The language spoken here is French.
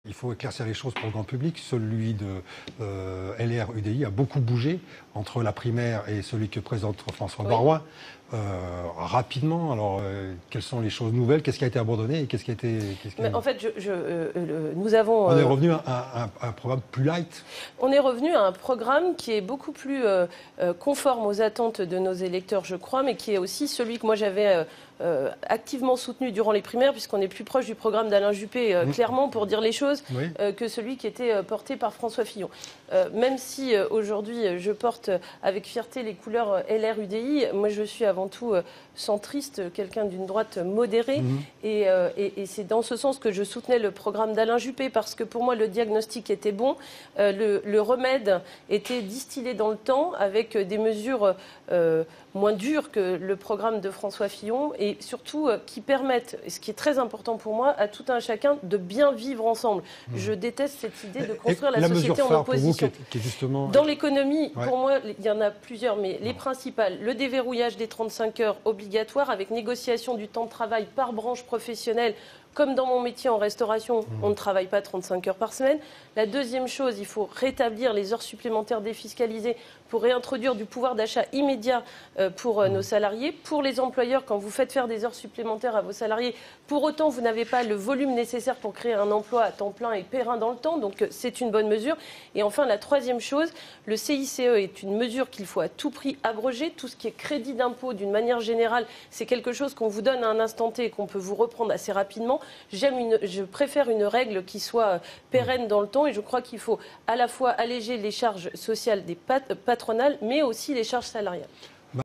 Il faut éclaircir les choses pour le grand public. Celui de LR-UDI a beaucoup bougé entre la primaire et celui que présente François Baroin. Rapidement, alors quelles sont les choses nouvelles? Qu'est-ce qui a été abandonné et qu'est-ce qui a été... En fait, nous avons... On est revenu à un programme plus light. On est revenu à un programme qui est beaucoup plus conforme aux attentes de nos électeurs, je crois, mais qui est aussi celui que moi j'avais activement soutenu durant les primaires, puisqu'on est plus proche du programme d'Alain Juppé, clairement, pour dire les choses, que celui qui était porté par François Fillon. Même si aujourd'hui je porte avec fierté les couleurs LR-UDI, moi je suis avant tout centriste, quelqu'un d'une droite modérée, et c'est dans ce sens que je soutenais le programme d'Alain Juppé, parce que pour moi le diagnostic était bon, le remède était distillé dans le temps avec des mesures moins dures que le programme de François Fillon, et surtout qui permettent, et ce qui est très important pour moi, à tout un chacun de bien vivre ensemble. Je déteste cette idée de construire la société en opposition. Qui est justement... Dans l'économie, pour moi, il y en a plusieurs, mais les principales, le déverrouillage des 35 heures obligatoire avec négociation du temps de travail par branche professionnelle. Comme dans mon métier en restauration, on ne travaille pas 35 heures par semaine. La deuxième chose, il faut rétablir les heures supplémentaires défiscalisées pour réintroduire du pouvoir d'achat immédiat pour nos salariés. Pour les employeurs, quand vous faites faire des heures supplémentaires à vos salariés, pour autant, vous n'avez pas le volume nécessaire pour créer un emploi à temps plein et périn dans le temps. Donc, c'est une bonne mesure. Et enfin, la troisième chose, le CICE est une mesure qu'il faut à tout prix abroger. Tout ce qui est crédit d'impôt, d'une manière générale, c'est quelque chose qu'on vous donne à un instant T et qu'on peut vous reprendre assez rapidement. Je préfère une règle qui soit pérenne dans le temps, et je crois qu'il faut à la fois alléger les charges sociales des patronales, mais aussi les charges salariales.